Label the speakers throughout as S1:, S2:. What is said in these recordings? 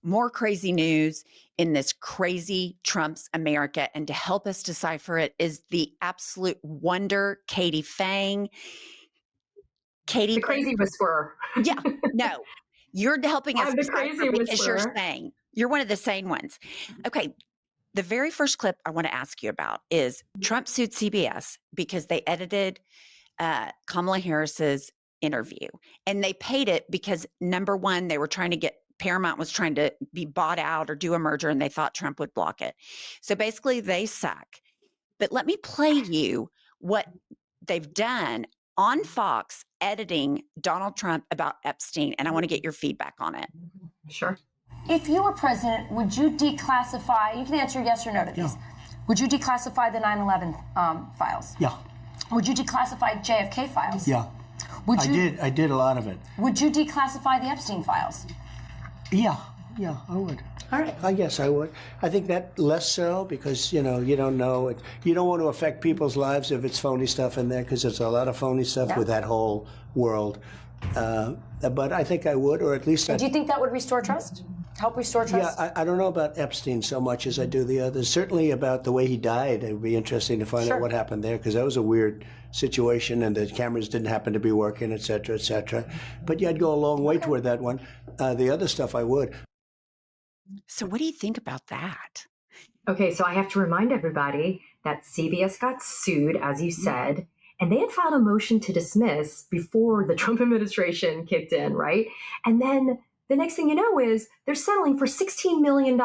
S1: more crazy news in this crazy Trump's America. And to help us decipher it is the absolute wonder, Katie Fang. Katie,
S2: The crazy whisperer.
S1: yeah, no, you're helping us
S2: I'm the
S1: decipher
S2: crazy
S1: because you're
S2: whisperer.
S1: sane. You're one of the sane ones. Okay. The very first clip I want to ask you about is Trump sued CBS because they edited Kamala Harris's interview. And they paid it because, number one, they were trying to get Paramount was trying to be bought out or do a merger, and they thought Trump would block it. So basically, they suck. But let me play you what they've done on Fox editing Donald Trump about Epstein, and I want to get your feedback on it.
S2: Sure.
S3: If you were president, would you declassify, you can answer yes or no to these.
S4: Yeah.
S3: Would you declassify the 9/11 files?
S4: Yeah.
S3: Would you declassify JFK files?
S4: Yeah.
S3: Would you,
S4: I did a lot of it.
S3: Would you declassify the Epstein files?
S4: Yeah, I would.
S3: All right.
S4: I guess I would. I think that less so because, you don't know it. You don't want to affect people's lives if it's phony stuff in there because there's a lot of phony stuff with that whole world. But I think I would, or at least
S3: Do you think that would restore trust? Help restore trust?
S4: Yeah, I don't know about Epstein so much as I do the others. Certainly about the way he died. It would be interesting to find out what happened there because that was a weird situation and the cameras didn't happen to be working, et cetera, et cetera. But yeah, I'd go a long way toward that one. The other stuff I would.
S1: So what do you think about that?
S2: Okay, so I have to remind everybody that CBS got sued, as you said, and they had filed a motion to dismiss before the Trump administration kicked in, right? And then the next thing you know is they're settling for $16 million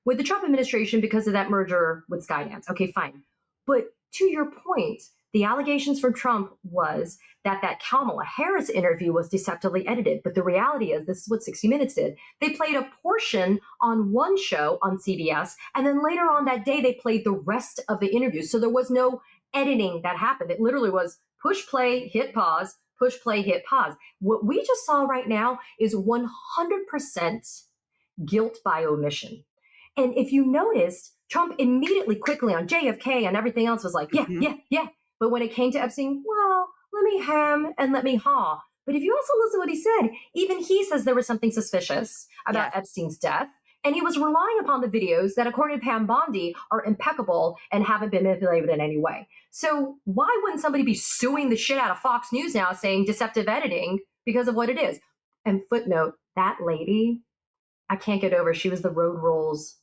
S2: with the Trump administration because of that merger with Skydance. Okay, fine. But to your point, the allegations from Trump was that Kamala Harris interview was deceptively edited. But the reality is, this is what 60 Minutes did. They played a portion on one show on CBS, and then later on that day, they played the rest of the interview. So there was no editing that happened. It literally was push play, hit pause, push play, hit pause. What we just saw right now is 100% guilt by omission. And if you noticed, Trump immediately, quickly on JFK and everything else was like, yeah. But when it came to Epstein, well, let me hem and let me haw. But if you also listen to what he said, even he says there was something suspicious about Epstein's death. And he was relying upon the videos that, according to Pam Bondi, are impeccable and haven't been manipulated in any way. So why wouldn't somebody be suing the shit out of Fox News now saying deceptive editing because of what it is? And footnote, that lady, I can't get over. She was the Road Rules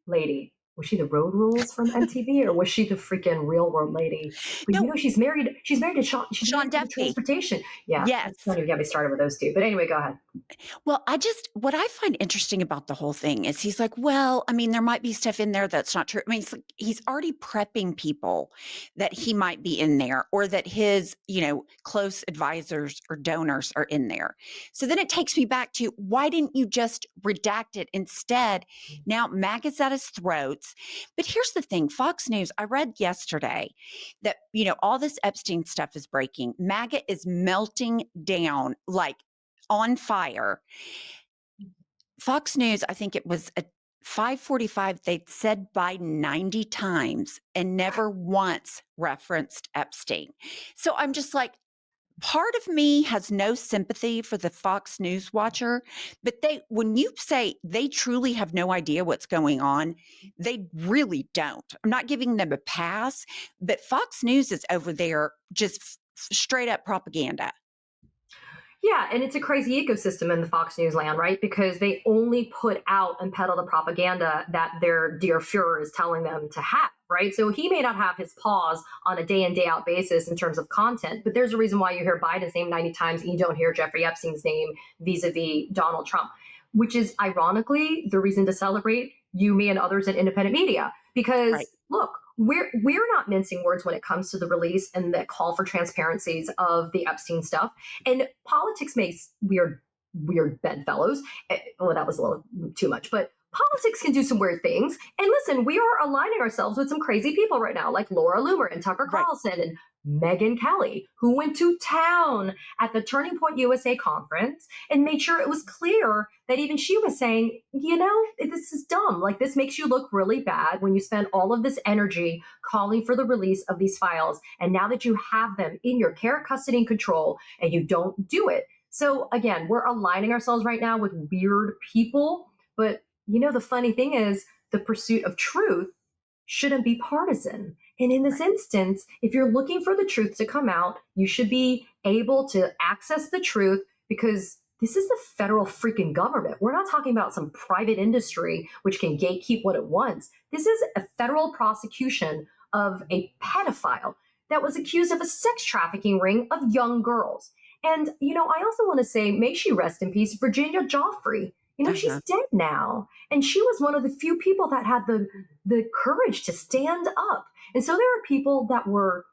S2: lady. Was she the Road Rules from MTV or was she the freaking Real World lady? But
S1: No.
S2: she's married to Sean
S1: Duffy.
S2: Transportation. Yeah.
S1: Yes.
S2: Don't even get me started with those two. But anyway, go ahead.
S1: Well, what I find interesting about the whole thing is he's like, well, I mean, there might be stuff in there that's not true. I mean, it's like he's already prepping people that he might be in there or that his, close advisors or donors are in there. So then it takes me back to why didn't you just redact it instead? Now MAGA's at his throats. But here's the thing, Fox News, I read yesterday that, all this Epstein stuff is breaking. MAGA is melting down like on fire. Fox News, I think it was at 5:45, they'd said Biden 90 times and never once referenced Epstein. So I'm just like, part of me has no sympathy for the Fox News watcher, but when you say they truly have no idea what's going on, they really don't. I'm not giving them a pass, but Fox News is over there just straight up propaganda.
S2: Yeah, and it's a crazy ecosystem in the Fox News land, right? Because they only put out and peddle the propaganda that their dear Fuhrer is telling them to have, right? So he may not have his paws on a day in, day out basis in terms of content, but there's a reason why you hear Biden's name 90 times and you don't hear Jeffrey Epstein's name vis-a-vis Donald Trump, which is ironically the reason to celebrate you, me, and others in independent media. Because look, we're not mincing words when it comes to the release and the call for transparencies of the Epstein stuff. And politics makes weird bedfellows. Well, that was a little too much, but politics can do some weird things. And listen, we are aligning ourselves with some crazy people right now, like Laura Loomer and Tucker Carlson and Megyn Kelly, who went to town at the Turning Point USA conference and made sure it was clear that even she was saying, this is dumb. Like, this makes you look really bad when you spend all of this energy calling for the release of these files. And now that you have them in your care, custody, and control, and you don't do it. So again, we're aligning ourselves right now with weird people. But the funny thing is, the pursuit of truth shouldn't be partisan. And in this instance, if you're looking for the truth to come out, you should be able to access the truth because this is the federal freaking government. We're not talking about some private industry which can gatekeep what it wants. This is a federal prosecution of a pedophile that was accused of a sex trafficking ring of young girls. And, I also want to say, may she rest in peace, Virginia Joffrey. She's dead now. And she was one of the few people that had the courage to stand up. And so there are people that were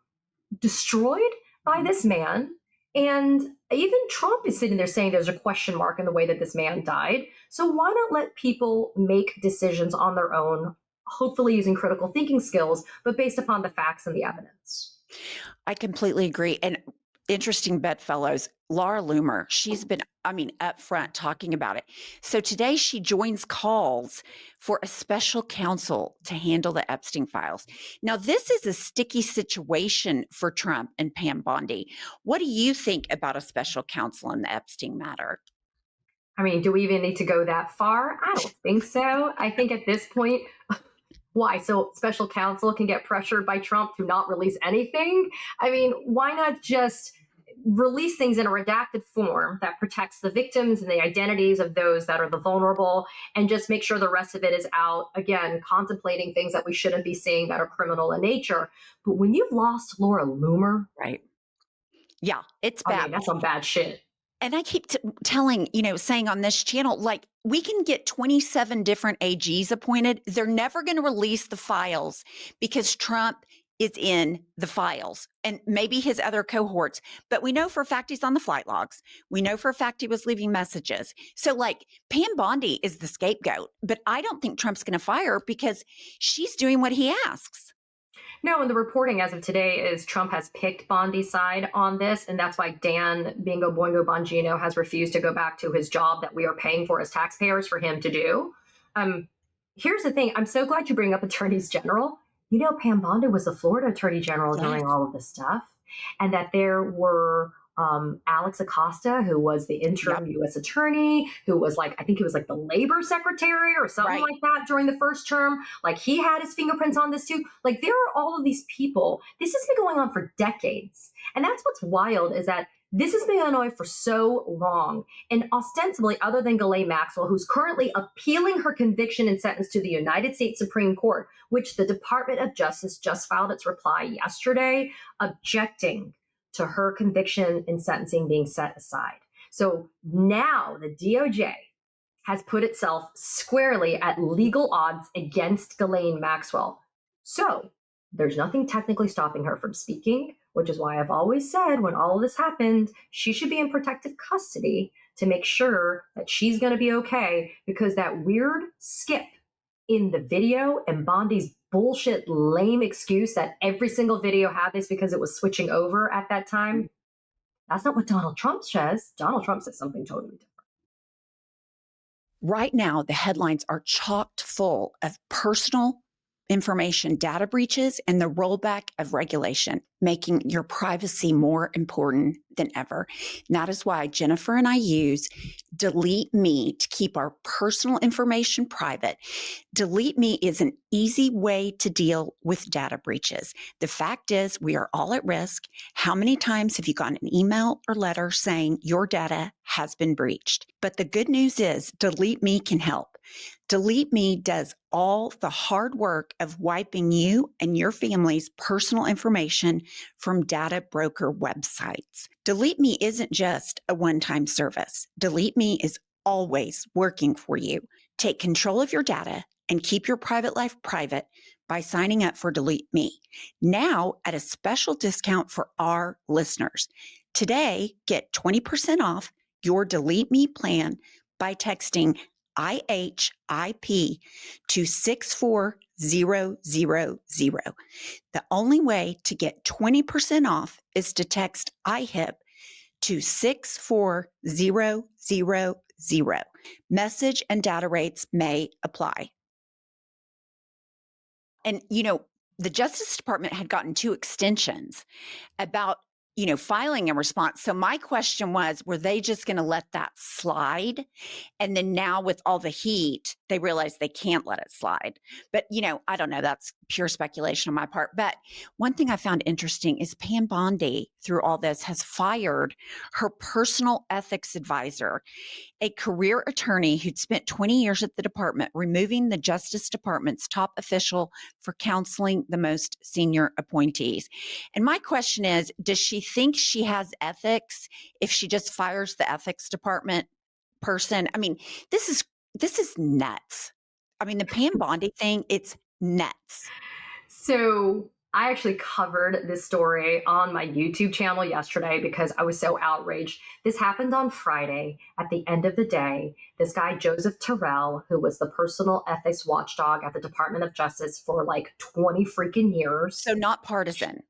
S2: destroyed by this man. And even Trump is sitting there saying there's a question mark in the way that this man died. So why not let people make decisions on their own, hopefully using critical thinking skills, but based upon the facts and the evidence?
S1: I completely agree. And interesting bedfellows, Laura Loomer, she's been, up front talking about it. So today she joins calls for a special counsel to handle the Epstein files. Now, this is a sticky situation for Trump and Pam Bondi. What do you think about a special counsel in the Epstein matter?
S2: Do we even need to go that far? I don't think so. I think at this point, why? So special counsel can get pressured by Trump to not release anything? Why not just release things in a redacted form that protects the victims and the identities of those that are the vulnerable, and just make sure the rest of it is out, again, contemplating things that we shouldn't be seeing that are criminal in nature. But when you've lost Laura Loomer,
S1: right? Yeah, it's bad.
S2: That's some bad shit.
S1: And I keep telling, saying on this channel, like, we can get 27 different AGs appointed. They're never going to release the files because Trump is in the files and maybe his other cohorts. But we know for a fact he's on the flight logs. We know for a fact he was leaving messages. So Pam Bondi is the scapegoat, but I don't think Trump's going to fire her because she's doing what he asks.
S2: No, and the reporting as of today is Trump has picked Bondi's side on this, and that's why Dan Bingo Boingo Bongino has refused to go back to his job that we are paying for as taxpayers for him to do. Here's the thing. I'm so glad you bring up attorneys general. Pam Bondi was the Florida attorney general during all of this stuff, and that there were Alex Acosta, who was the interim U.S. attorney, who was I think he was the labor secretary or something like that during the first term. He had his fingerprints on this too. There are all of these people. This has been going on for decades. And that's what's wild, is that this has been going on for so long. And ostensibly, other than Ghislaine Maxwell, who's currently appealing her conviction and sentence to the United States Supreme Court, which the Department of Justice just filed its reply yesterday, objecting to her conviction and sentencing being set aside. So now the DOJ has put itself squarely at legal odds against Ghislaine Maxwell. So there's nothing technically stopping her from speaking, which is why I've always said when all of this happened, she should be in protective custody to make sure that she's going to be okay, because that weird skip in the video and Bondi's bullshit, lame excuse that every single video had this because it was switching over at that time, that's not what Donald Trump says. Donald Trump says something totally different.
S1: Right now, the headlines are chocked full of personal information data breaches and the rollback of regulation, making your privacy more important than ever. And that is why Jennifer and I use Delete Me to keep our personal information private. Delete Me is an easy way to deal with data breaches. The fact is, we are all at risk. How many times have you gotten an email or letter saying your data has been breached? But the good news is Delete Me can help. Delete Me does all the hard work of wiping you and your family's personal information from data broker websites. Delete Me isn't just a one-time service. Delete Me is always working for you. Take control of your data and keep your private life private by signing up for Delete Me. Now at a special discount for our listeners. Today, get 20% off your Delete Me plan by texting IHIP to 64000. The only way to get 20% off is to text IHIP to 64000. Message and data rates may apply. And, the Justice Department had gotten 2 extensions about filing a response. So my question was, were they just going to let that slide? And then now with all the heat, they realize they can't let it slide. But, I don't know. That's pure speculation on my part. But one thing I found interesting is Pam Bondi, through all this, has fired her personal ethics advisor, a career attorney who'd spent 20 years at the department, removing the Justice Department's top official for counseling the most senior appointees. And my question is, does she think she has ethics if she just fires the ethics department person? I mean, this is nuts. I mean, the Pam Bondi thing, it's nuts.
S2: So I actually covered this story on my YouTube channel yesterday because I was so outraged. This happened on Friday. At the end of the day, this guy, Joseph Terrell, who was the personal ethics watchdog at the Department of Justice for like 20 freaking years.
S1: So not partisan.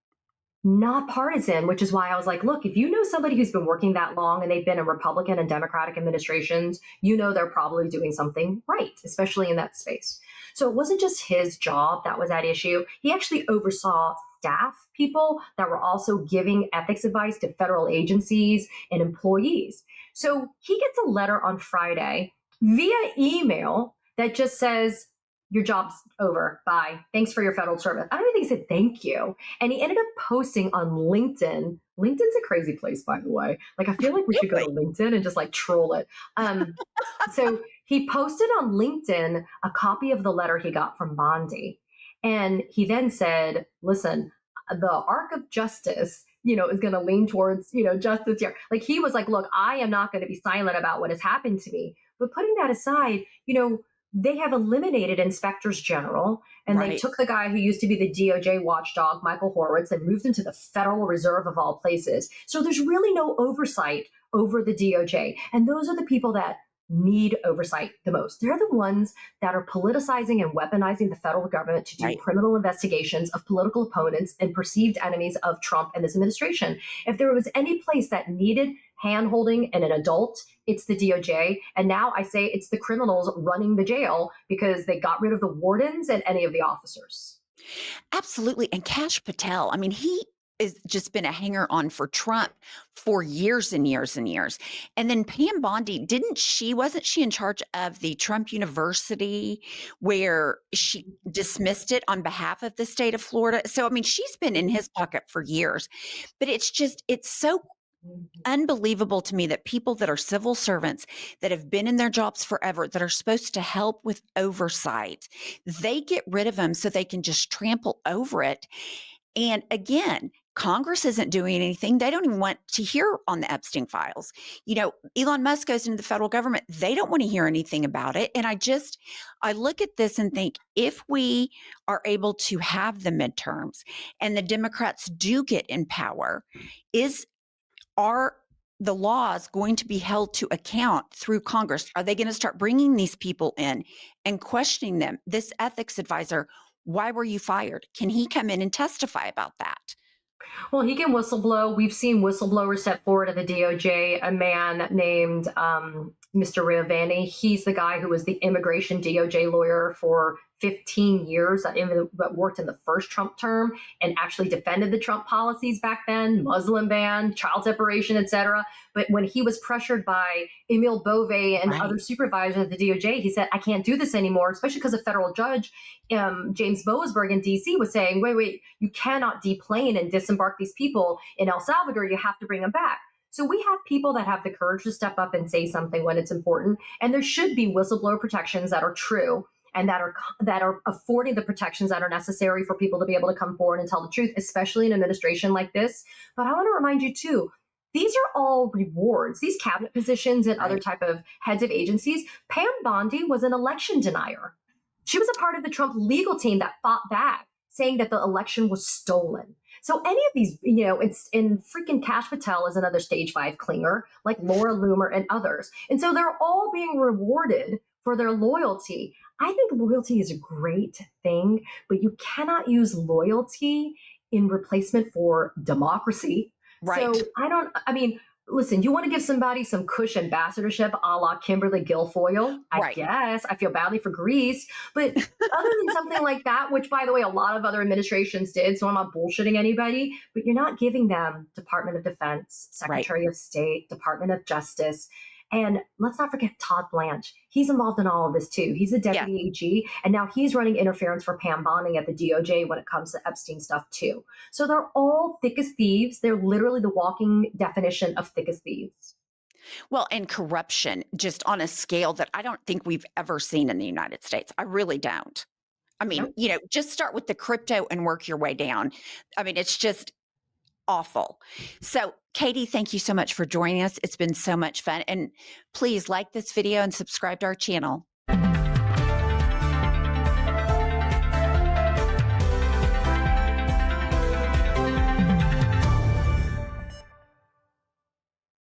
S2: Not partisan, which is why I was like, look, if you know somebody who's been working that long and they've been in Republican and Democratic administrations, they're probably doing something right, especially in that space. So it wasn't just his job that was at issue. He actually oversaw staff people that were also giving ethics advice to federal agencies and employees. So he gets a letter on Friday via email that just says, your job's over. Bye. Thanks for your federal service. I don't even think he said thank you. And he ended up posting on LinkedIn. LinkedIn's a crazy place, by the way. Like, I feel like we should go to LinkedIn and just like troll it. So he posted on LinkedIn a copy of the letter he got from Bondi. And he then said, listen, the arc of justice, is going to lean towards, justice here. Like, he was like, look, I am not going to be silent about what has happened to me. But putting that aside, they have eliminated inspectors general, and They took the guy who used to be the DOJ watchdog, Michael Horowitz, and moved him to the Federal Reserve of all places. So there's really no oversight over the DOJ. And those are the people that need oversight the most. They're the ones that are politicizing and weaponizing the federal government to do criminal investigations of political opponents and perceived enemies of Trump and this administration. If there was any place that needed hand-holding and an adult, it's the DOJ. And now I say it's the criminals running the jail because they got rid of the wardens and any of the officers.
S1: Absolutely. And Kash Patel, I mean, he has just been a hanger on for Trump for years and years and years. And then Pam Bondi, wasn't she in charge of the Trump University where she dismissed it on behalf of the state of Florida? So, I mean, she's been in his pocket for years, but it's so unbelievable to me that people that are civil servants that have been in their jobs forever, that are supposed to help with oversight, they get rid of them so they can just trample over it. And again, Congress isn't doing anything. They don't even want to hear on the Epstein files. Elon Musk goes into the federal government. They don't want to hear anything about it. And I look at this and think, if we are able to have the midterms and the Democrats do get in power, are the laws going to be held to account through Congress? Are they going to start bringing these people in and questioning them? This ethics advisor, why were you fired? Can he come in and testify about that?
S2: Well, he can whistleblow. We've seen whistleblowers step forward at the DOJ. A man named Mr. Riavani, he's the guy who was the immigration DOJ lawyer for 15 years that worked in the first Trump term and actually defended the Trump policies back then, Muslim ban, child separation, etc. But when he was pressured by Emil Bove and other supervisors at the DOJ, he said, I can't do this anymore, especially because a federal judge, James Boasberg in DC, was saying, wait, you cannot deplane and disembark these people in El Salvador. You have to bring them back. So we have people that have the courage to step up and say something when it's important. And there should be whistleblower protections that are true and that are affording the protections that are necessary for people to be able to come forward and tell the truth, especially in an administration like this. But I want to remind you too, these are all rewards, these cabinet positions and other type of heads of agencies. Pam Bondi was an election denier. She was a part of the Trump legal team that fought back, saying that the election was stolen. So any of these, it's in freaking Kash Patel is another stage 5 clinger, like Laura Loomer and others. And so they're all being rewarded for their loyalty. I think loyalty is a great thing, but you cannot use loyalty in replacement for democracy.
S1: Right.
S2: So listen, you want to give somebody some Cush ambassadorship a la Kimberly Guilfoyle? I
S1: Right.
S2: guess. I feel badly for Greece. But other than something like that, which, by the way, a lot of other administrations did, so I'm not bullshitting anybody, but you're not giving them Department of Defense,
S1: Right.
S2: Secretary of State, Department of Justice. And let's not forget Todd Blanche. He's involved in all of this too. He's a deputy AG, and now he's running interference for Pam Bondi at the DOJ when it comes to Epstein stuff too. So they're all thick as thieves. They're literally the walking definition of thick as thieves.
S1: Well, and corruption just on a scale that I don't think we've ever seen in the United States. I really don't. I mean,
S2: Yep.
S1: just start with the crypto and work your way down. I mean, it's just awful. So, Katie, thank you so much for joining us. It's been so much fun. And please like this video and subscribe to our channel.